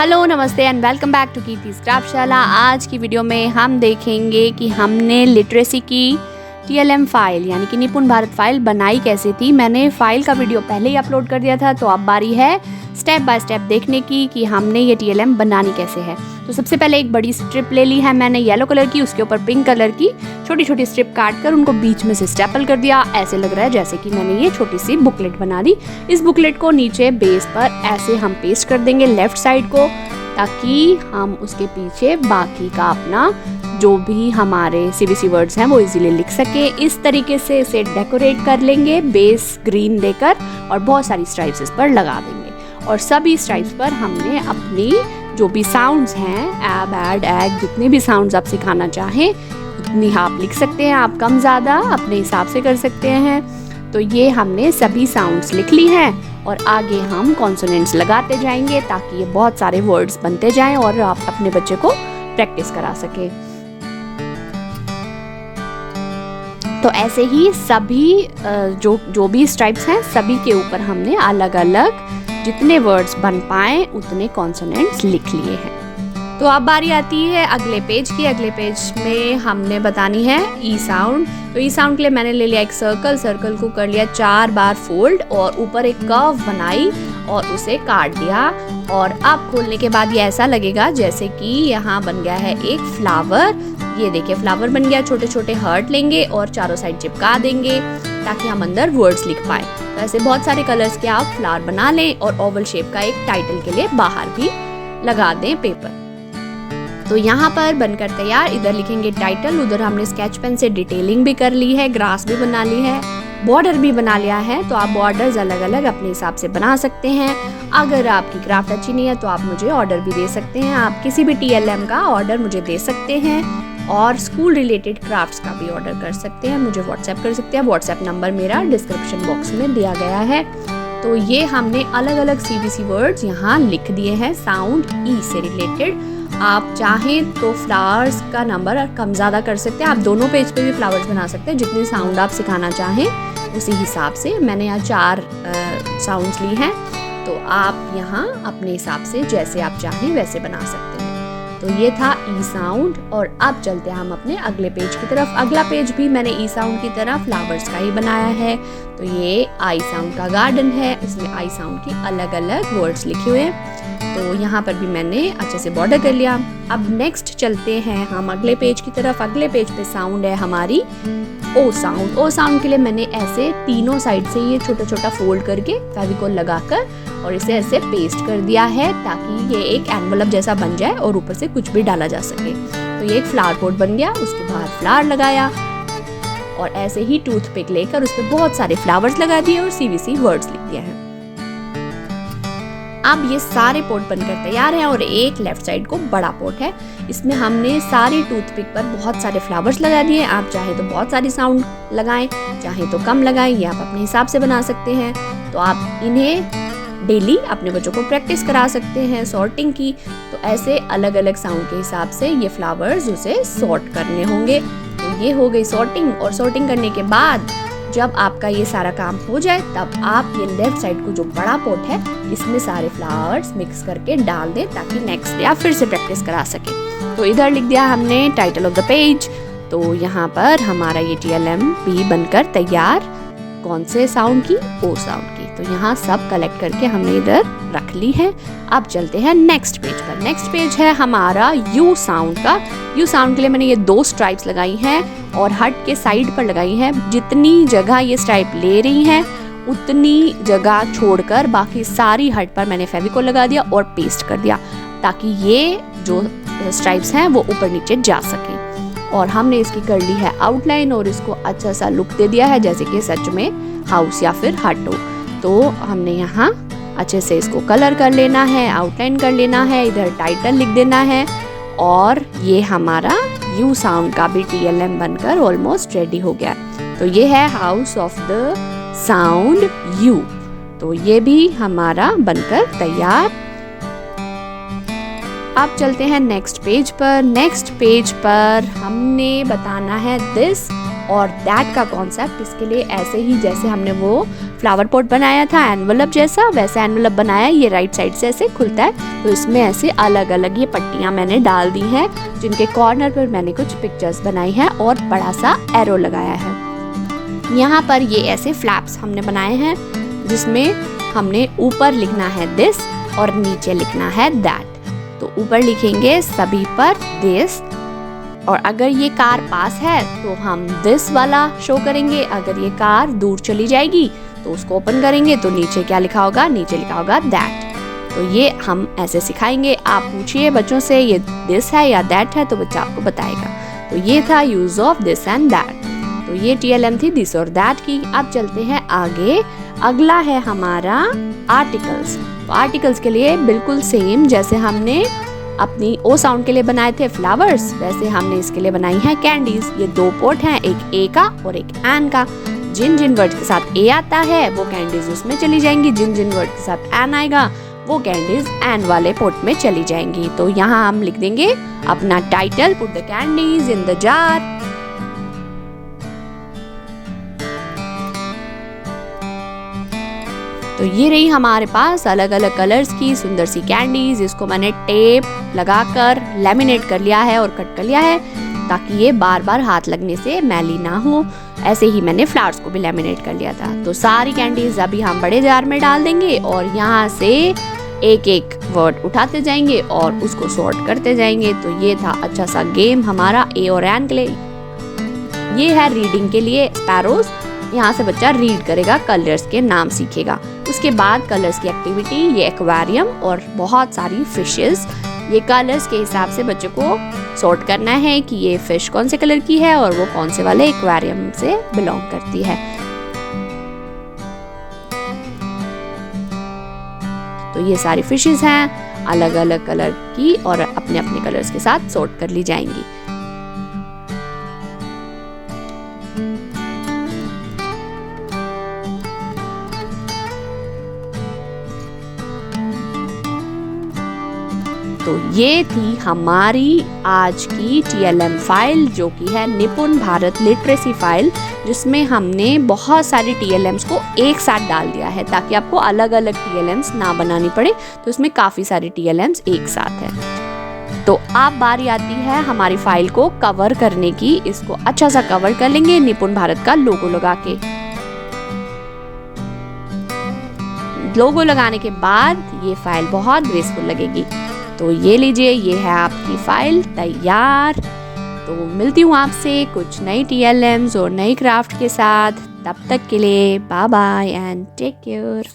Hello नमस्ते and welcome back to कीर्ति's क्राफ्टशाला। आज की वीडियो में हम देखेंगे कि हमने लिटरेसी की TLM फाइल यानी कि निपुण भारत फाइल बनाई कैसे थी। मैंने फाइल का वीडियो पहले ही अपलोड कर दिया था, तो अब बारी है स्टेप बाय स्टेप देखने की कि हमने ये TLM बनानी कैसे है। तो सबसे पहले एक बड़ी स्ट्रिप ले ली है मैंने येलो कलर की, उसके ऊपर पिंक कलर की छोटी छोटी स्ट्रिप काट कर उनको बीच में से स्टेपल कर दिया। ऐसे लग रहा है जैसे कि मैंने ये छोटी सी बुकलेट बना दी। इस बुकलेट को नीचे बेस पर ऐसे हम पेस्ट कर देंगे लेफ्ट साइड को, ताकि हम उसके पीछे बाकी का अपना जो भी हमारे CBC वर्ड्स हैं वो इजीली लिख सके। इस तरीके से इसे डेकोरेट कर लेंगे बेस ग्रीन देकर और बहुत सारी स्ट्राइप्स इस पर लगा देंगे। और सभी स्ट्राइप्स पर हमने अपनी जो भी साउंड्स हैं एब एड एग जितने भी साउंड्स आप सिखाना चाहें उतनी आप लिख सकते हैं। आप कम ज़्यादा अपने हिसाब से कर सकते हैं। तो ये हमने सभी साउंड्स लिख ली हैं और आगे हम कॉन्सोनेंट्स लगाते जाएंगे ताकि ये बहुत सारे वर्ड्स बनते जाएं और आप अपने बच्चे को प्रैक्टिस करा सकें। तो ऐसे ही सभी जो भी स्ट्राइप्स हैं सभी के ऊपर हमने अलग अलग जितने वर्ड्स बन पाए उतने कॉन्सोनेंट्स लिख लिए हैं। तो अब बारी आती है अगले पेज की। अगले पेज में हमने बतानी है ई साउंड। तो ई साउंड के लिए मैंने ले लिया एक सर्कल को कर लिया 4 बार फोल्ड और ऊपर एक कर्व बनाई और उसे काट दिया। और अब खोलने के बाद ये ऐसा लगेगा जैसे कि यहाँ बन गया है एक फ्लावर। ये देखिए फ्लावर बन गया। छोटे छोटे हार्ट लेंगे और चारों साइड चिपका देंगे ताकि हम अंदर वर्ड्स लिख पाए। तो ऐसे बहुत सारे कलर्स के आप फ्लावर बना लें और ओवल शेप का एक टाइटल के लिए बाहर भी लगा दें पेपर। तो यहाँ पर बनकर तैयार। इधर लिखेंगे टाइटल, उधर हमने स्केच पेन से डिटेलिंग भी कर ली है, ग्रास भी बना ली है, बॉर्डर भी बना लिया है। तो आप बॉर्डर्स अलग अलग अपने हिसाब से बना सकते हैं। अगर आपकी क्राफ्ट अच्छी नहीं है तो आप मुझे ऑर्डर भी दे सकते हैं। आप किसी भी TLM का ऑर्डर मुझे दे सकते हैं और स्कूल रिलेटेड क्राफ्ट्स का भी ऑर्डर कर सकते हैं, मुझे व्हाट्सएप कर सकते हैं। व्हाट्सएप नंबर मेरा डिस्क्रिप्शन बॉक्स में दिया गया है। तो ये हमने अलग अलग CBC वर्ड्स यहाँ लिख दिए हैं साउंड ई से रिलेटेड। आप चाहें तो फ्लावर्स का नंबर कम ज़्यादा कर सकते हैं। आप दोनों पेज पे भी फ्लावर्स बना सकते हैं, जितनी साउंड आप सिखाना चाहें उसी हिसाब से। मैंने यहाँ 4 साउंड्स ली हैं, तो आप यहाँ अपने हिसाब से जैसे आप चाहें वैसे बना सकते हैं। तो ये था ई साउंड। और अब चलते हैं हम अपने अगले पेज की तरफ। अगला पेज भी मैंने ई साउंड की तरह फ्लावर्स का ही बनाया है। तो ये आई साउंड का गार्डन है, इसमें आई साउंड की अलग अलग वर्ड्स लिखे हुए हैं। तो यहाँ पर भी मैंने अच्छे से बॉर्डर कर लिया। अब नेक्स्ट चलते हैं हम अगले पेज की तरफ। अगले पेज पे साउंड है हमारी ओ साउंड। ओ साउंड के लिए मैंने ऐसे तीनों साइड से ये छोटा छोटा फोल्ड करके फेविकोल लगाकर और इसे ऐसे पेस्ट कर दिया है ताकि ये एक एनवलप जैसा बन जाए और ऊपर से कुछ भी डाला जा सके। तो ये एक फ्लावर पॉट बन गया, उसके बाहर फ्लावर लगाया और ऐसे ही टूथपिक लेकर उस पर बहुत सारे फ्लावर्स लगा दिए और CBC वर्ड्स लिख दिया है। अब ये सारे पोट बनकर तैयार हैं और एक लेफ्ट साइड को बड़ा पोट है। इसमें हमने सारी टूथपिक पर बहुत सारे फ्लावर्स लगा दिए। आप चाहे तो बहुत सारी साउंड लगाएं, चाहे तो कम लगाएं, ये आप अपने हिसाब से बना सकते हैं। तो आप इन्हें डेली अपने बच्चों को प्रैक्टिस करा सकते हैं सॉर्टिंग की। तो ऐसे अलग अलग साउंड के हिसाब से ये फ्लावर्स उसे सॉर्ट करने होंगे। तो ये हो गई सॉर्टिंग। और सॉर्टिंग करने के बाद जब आपका ये सारा काम हो जाए तब आप ये लेफ्ट साइड को जो बड़ा पोट है इसमें सारे फ्लावर्स मिक्स करके डाल दें ताकि नेक्स्ट डे आप फिर से प्रैक्टिस करा सकें। तो इधर लिख दिया हमने टाइटल ऑफ द पेज। तो यहाँ पर हमारा ये TLM भी बनकर तैयार। कौन से साउंड की? ओ साउंड की। तो यहाँ सब कलेक्ट करके हमने इधर रख ली है। अब चलते हैं नेक्स्ट पेज पर। नेक्स्ट पेज है हमारा यू साउंड का। यू साउंड के लिए मैंने ये 2 स्ट्राइप्स लगाई हैं और हट के साइड पर लगाई हैं। जितनी जगह ये स्ट्राइप ले रही हैं उतनी जगह छोड़कर बाकी सारी हट पर मैंने फेविकोल लगा दिया और पेस्ट कर दिया ताकि ये जो स्ट्राइप्स हैं वो ऊपर नीचे जा सकें। और हमने इसकी कर ली है आउटलाइन और इसको अच्छा सा लुक दे दिया है जैसे कि सच में हाउस या फिर हट हो। तो हमने यहाँ अच्छे से इसको कलर कर लेना है, आउटलाइन कर लेना है, इधर टाइटल लिख देना है। और ये हमारा यू साउंड का भी TLM बनकर ऑलमोस्ट रेडी हो गया। तो ये है house of the sound you. तो ये भी हमारा बनकर तैयार। अब चलते हैं नेक्स्ट पेज पर। नेक्स्ट पेज पर हमने बताना है दिस और दैट का कॉन्सेप्ट। इसके लिए ऐसे ही जैसे हमने वो फ्लावर पॉट बनाया था एनवलप जैसा, वैसा एनवलप बनाया। ये राइट साइड से ऐसे खुलता है, तो इसमें ऐसे अलग अलग ये पट्टियाँ मैंने डाल दी हैं, जिनके कॉर्नर पर मैंने कुछ पिक्चर्स बनाई हैं और बड़ा सा एरो लगाया है। यहाँ पर ये ऐसे फ्लैप्स हमने बनाए हैं, जिसमें हमने ऊपर लिखना है दिस और नीचे लिखना है दैट। तो ऊपर लिखेंगे सभी पर दिस, और अगर ये कार पास है तो हम दिस वाला शो करेंगे, अगर ये कार दूर चली जाएगी तो उसको ओपन करेंगे तो नीचे क्या लिखा होगा, नीचे लिखा होगा दैट। तो ये हम ऐसे सिखाएंगे। आप पूछिए बच्चों से ये दिस है या दैट है, तो बच्चा आपको बताएगा। तो ये था use of this and that. तो ये TLM थी दिस और दैट की। अब चलते हैं आगे। अगला है हमारा आर्टिकल्स। तो आर्टिकल्स के लिए बिल्कुल सेम जैसे हमने अपनी ओ साउंड के लिए बनाए थे फ्लावर्स, वैसे हमने इसके लिए बनाई है कैंडीज। ये दो पोर्ट हैं, एक ए का और एक एन का। जिन जिन वर्ड के साथ ए आता है वो कैंडीज उसमें चली जाएंगी, जिन जिन वर्ड के साथ एन आएगा वो कैंडीज एन वाले पोर्ट में चली जाएंगी। तो यहाँ हम लिख देंगे अपना title, put the candies in the jar. तो ये रही हमारे पास अलग अलग कलर्स की सुंदर सी कैंडीज। इसको मैंने टेप लगाकर लैमिनेट कर लिया है और कट कर लिया है, ताकि ये बार बार हाथ लगने से मैली ना हो। ऐसे ही मैंने फ्लावर्स को भी लैमिनेट कर लिया था। तो सारी कैंडीज अभी हम बड़े जार में डाल देंगे और यहाँ से एक एक वर्ड उठाते जाएंगे और उसको सॉर्ट करते जाएंगे। तो ये था अच्छा सा गेम हमारा ए और एन के लिए। ये है रीडिंग के लिए स्पैरोज। यहाँ से बच्चा रीड करेगा, कलर्स के नाम सीखेगा। उसके बाद कलर्स की एक्टिविटी, ये एक्वेरियम और बहुत सारी फिशेस। ये कलर्स के हिसाब से बच्चों को सॉर्ट करना है कि ये फिश कौन से कलर की है और वो कौन से वाले एक्वेरियम से बिलोंग करती है। तो ये सारी फिशेस हैं अलग अलग कलर की और अपने अपने कलर्स के साथ सॉर्ट कर ली जाएंगी। तो ये थी हमारी आज की TLM फाइल, जो कि है निपुण भारत लिटरेसी फाइल, जिसमें हमने बहुत सारी TLMs को एक साथ डाल दिया है ताकि आपको अलग अलग TLMs ना बनानी पड़े। तो इसमें काफ़ी सारी TLMs एक साथ है। तो अब बारी आती है हमारी फाइल को कवर करने की। इसको अच्छा सा कवर कर लेंगे निपुण भारत का लोगो लगा के। लोगो लगाने के बाद ये फाइल बहुत ग्रेसफुल लगेगी। तो ये लीजिए, ये है आपकी फाइल तैयार। तो मिलती हूँ आपसे कुछ नई TLMs और नई क्राफ्ट के साथ। तब तक के लिए bye bye and take care.